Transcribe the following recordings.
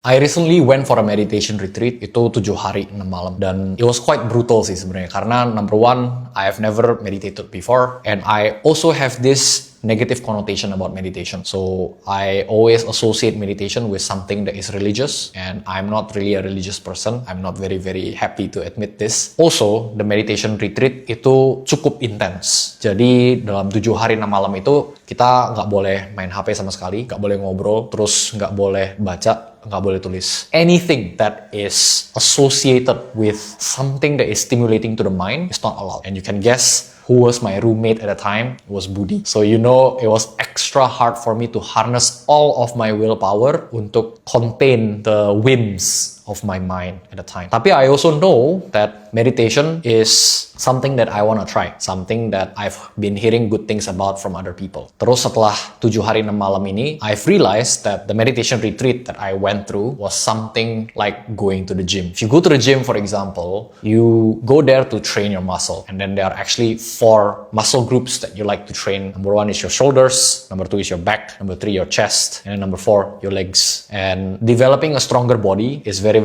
I recently went for a meditation retreat, itu 7 hari 6 malam, dan it was quite brutal sih sebenarnya, karena number one, I have never meditated before, and I also have this negative connotation about meditation. So I always associate meditation with something that is religious, and I'm not really a religious person. I'm not very happy to admit this. Also, the meditation retreat itu cukup intens. Jadi dalam 7 hari 6 malam itu kita nggak boleh main HP sama sekali, nggak boleh ngobrol, terus nggak boleh baca, nggak boleh tulis. Anything that is associated with something that is stimulating to the mind is not allowed. And you can guess who was my roommate at the time? It was Budi. So you know, it was extra hard for me to harness all of my willpower untuk contain the whims of my mind at the time. Tapi I also know that meditation is something that I want to try, something that I've been hearing good things about from other people. Terus setelah 7 hari 6 malam ini, I've realized that the meditation retreat that I went through was something like going to the gym. If you go to the gym, for example, you go there to train your muscle, and then there are actually 4 muscle groups that you like to train. Number 1 is your shoulders, number 2 is your back, number 3 your chest, and number 4 your legs. And developing a stronger body is very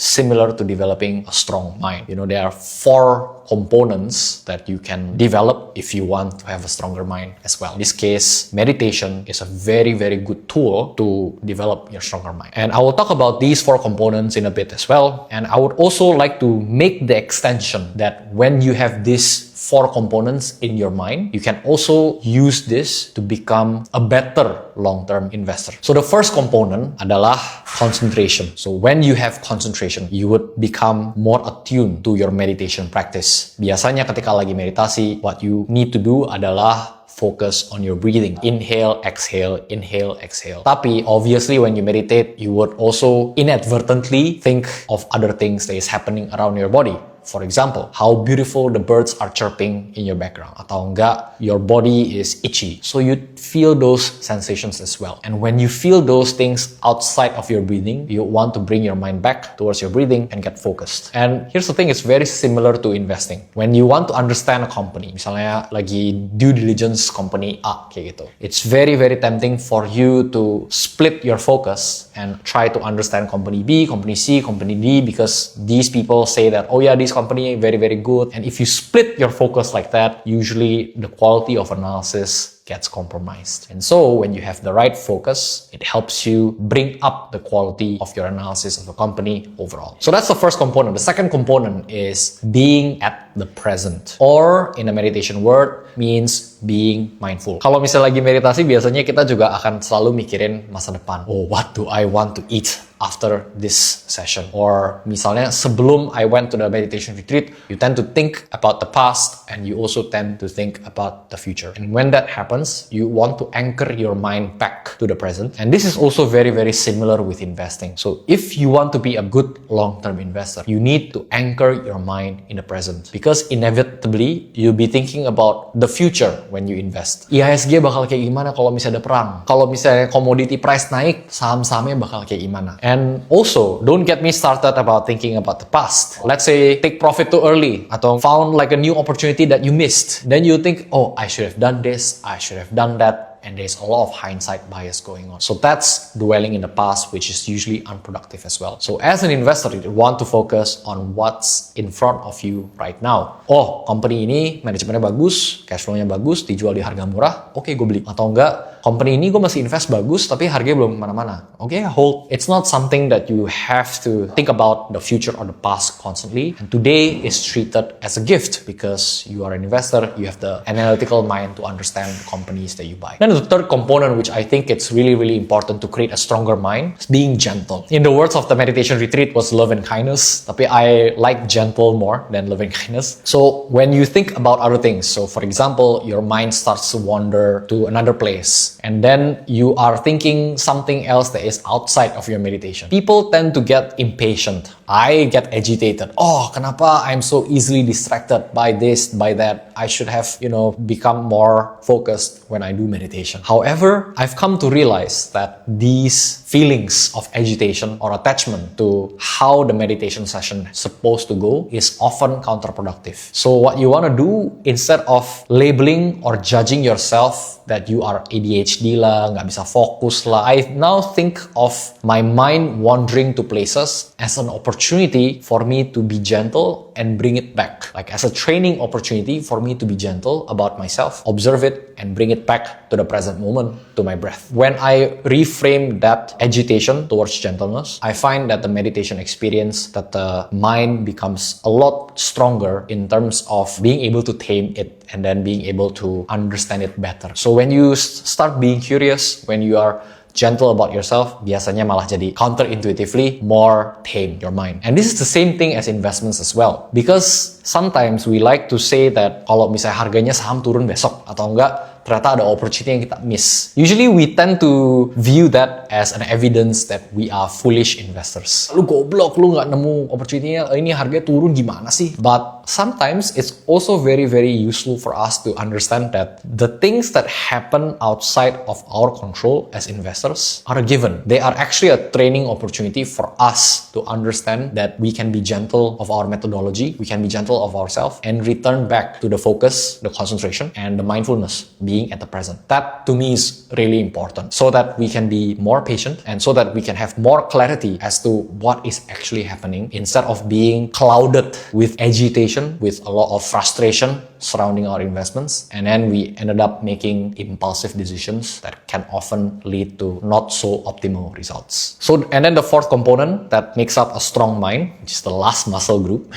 similar to developing a strong mind. You know, there are 4 components that you can develop if you want to have a stronger mind as well. In this case, meditation is a very good tool to develop your stronger mind. And I will talk about these 4 components in a bit as well. And I would also like to make the extension that when you have these 4 components in your mind, you can also use this to become a better long-term investor. So the first component adalah concentration. So when you have concentration, you would become more attuned to your meditation practice. Biasanya ketika lagi meditasi, what you need to do adalah focus on your breathing. Inhale, exhale, inhale, exhale. Tapi obviously when you meditate, you would also inadvertently think of other things that is happening around your body. For example, how beautiful the birds are chirping in your background. Atau enggak, your body is itchy. So you feel those sensations as well. And when you feel those things outside of your breathing, you want to bring your mind back towards your breathing and get focused. And here's the thing, it's very similar to investing. When you want to understand a company, misalnya lagi due diligence company A, kayak gitu. It's very tempting for you to split your focus and try to understand company B, company C, company D, because these people say that, oh yeah, this company very good. And if you split your focus like that, usually the quality of analysis gets compromised. And so when you have the right focus, it helps you bring up the quality of your analysis of the company overall. So that's the first component. The second component is being at the present, or in a meditation word means being mindful. Kalau misalnya lagi meditasi, biasanya kita juga akan selalu mikirin masa depan. Oh, what do I want to eat after this session? Or misalnya sebelum I went to the meditation retreat, you tend to think about the past and you also tend to think about the future. And when that happens, you want to anchor your mind back to the present. And this is also very similar with investing. So if you want to be a good long-term investor, you need to anchor your mind in the present. Because inevitably, you'll be thinking about the future when you invest. IHSG bakal kayak gimana kalau misalnya ada perang? Kalau misalnya commodity price naik, saham-sahamnya bakal kayak gimana? And also, don't get me started about thinking about the past. Let's say, take profit too early, atau found like a new opportunity that you missed. Then you think, oh, I should have done this, I should have done that. And there's a lot of hindsight bias going on. So that's dwelling in the past, which is usually unproductive as well. So as an investor, you want to focus on what's in front of you right now. Oh, company ini manajemennya bagus, cash flow-nya bagus, dijual di harga murah, oke, gue beli. Atau enggak, company ini gue masih invest bagus, tapi harganya belum kemana-mana. Oke, hold. It's not something that you have to think about the future or the past constantly. And today is treated as a gift because you are an investor, you have the analytical mind to understand the companies that you buy. Then the third component, which I think it's really important to create a stronger mind, is being gentle. In the words of the meditation retreat was love and kindness, tapi I like gentle more than love and kindness. So when you think about other things, so for example, your mind starts to wander to another place, and then you are thinking something else that is outside of your meditation. People tend to get impatient. I get agitated. Oh, kenapa I'm so easily distracted by this, by that? I should have, become more focused when I do meditation. However, I've come to realize that these feelings of agitation or attachment to how the meditation session is supposed to go is often counterproductive. So what you want to do, instead of labeling or judging yourself that you are ADHD ADHD lah, nggak bisa fokus lah. I now think of my mind wandering to places as an opportunity for me to be gentle and bring it back. Like as a training opportunity for me to be gentle about myself, observe it and bring it back to the present moment, to my breath. When I reframe that agitation towards gentleness, I find that the meditation experience, that the mind becomes a lot stronger in terms of being able to tame it and then being able to understand it better. So when you start being curious, when you are gentle about yourself, biasanya malah jadi counterintuitively more tame your mind. And this is the same thing as investments as well. Because sometimes we like to say that kalau misalnya harganya saham turun besok atau enggak, ternyata ada opportunity yang kita miss. Usually we tend to view that as an evidence that we are foolish investors. Lu goblok, lu nggak nemu opportunity-nya, ini harganya turun gimana sih? But sometimes it's also very, very useful for us to understand that the things that happen outside of our control as investors are a given. They are actually a training opportunity for us to understand that we can be gentle of our methodology, we can be gentle of ourselves, and return back to the focus, the concentration, and the mindfulness, being at the present. That to me is really important, so that we can be more patient and so that we can have more clarity as to what is actually happening, instead of being clouded with agitation, with a lot of frustration surrounding our investments, and then we ended up making impulsive decisions that can often lead to not so optimal results. So, and then the fourth component that makes up a strong mind, which is the last muscle group,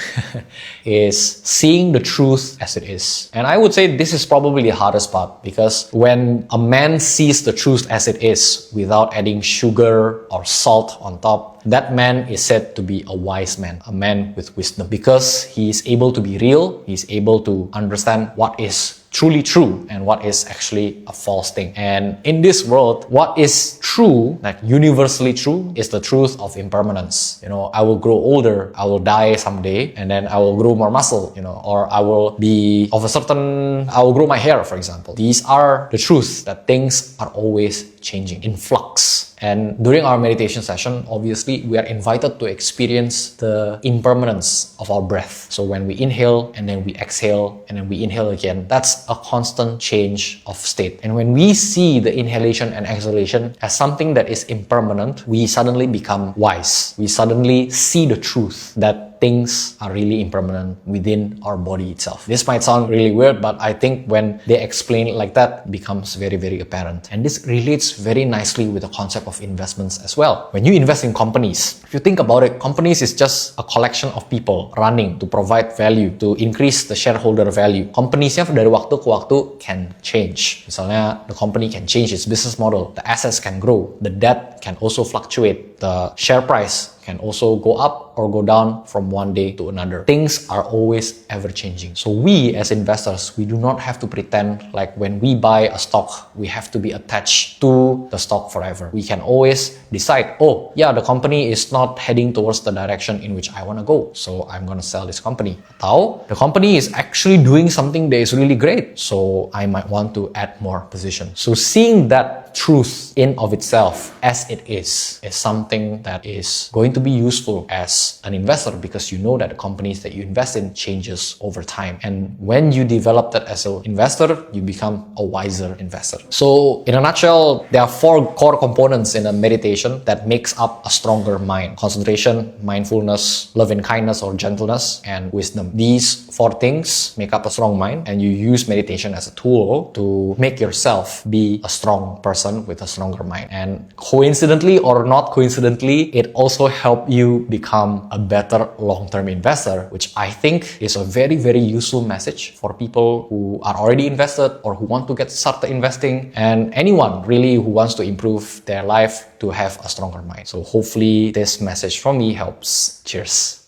is seeing the truth as it is. And I would say this is probably the hardest part, because when a man sees the truth as it is without adding sugar or salt on top, that man is said to be a wise man, a man with wisdom, because he is able to be real, he is able to understand what is truly true and what is actually a false thing. And in this world, what is true, like universally true, is the truth of impermanence. You know, I will grow older, I will die someday, and then I will grow more muscle, you know, or I will be of a certain, I will grow my hair, for example. These are the truths, that things are always changing, in flux. And during our meditation session, obviously, we are invited to experience the impermanence of our breath. So when we inhale and then we exhale and then we inhale again, that's a constant change of state. And when we see the inhalation and exhalation as something that is impermanent, we suddenly become wise. We suddenly see the truth that things are really impermanent within our body itself. This might sound really weird, but I think when they explain it like that, it becomes very, very apparent. And this relates very nicely with the concept of investments as well. When you invest in companies, if you think about it, companies is just a collection of people running to provide value, to increase the shareholder value. Companies-nya dari waktu ke waktu can change. Misalnya, the company can change its business model, the assets can grow, the debt can also fluctuate, the share price can also go up or go down from one day to another. Things are always ever changing. So we as investors, we do not have to pretend like when we buy a stock, we have to be attached to the stock forever. We can always decide, oh yeah, the company is not heading towards the direction in which I want to go, so I'm going to sell this company. Atau the company is actually doing something that is really great, so I might want to add more position. So seeing that truth in of itself as it is something that is going to be useful as an investor, because you know that the companies that you invest in changes over time. And when you develop that as an investor, you become a wiser investor. So in a nutshell, there are 4 core components in a meditation that makes up a stronger mind: concentration, mindfulness, loving kindness or gentleness, and wisdom. These 4 things make up a strong mind, and you use meditation as a tool to make yourself be a strong person with a stronger mind. And coincidentally or not coincidentally, it also helps you become a better long-term investor, which I think is a very, very useful message for people who are already invested or who want to get started investing, and anyone really who wants to improve their life to have a stronger mind. So hopefully this message from me helps. Cheers.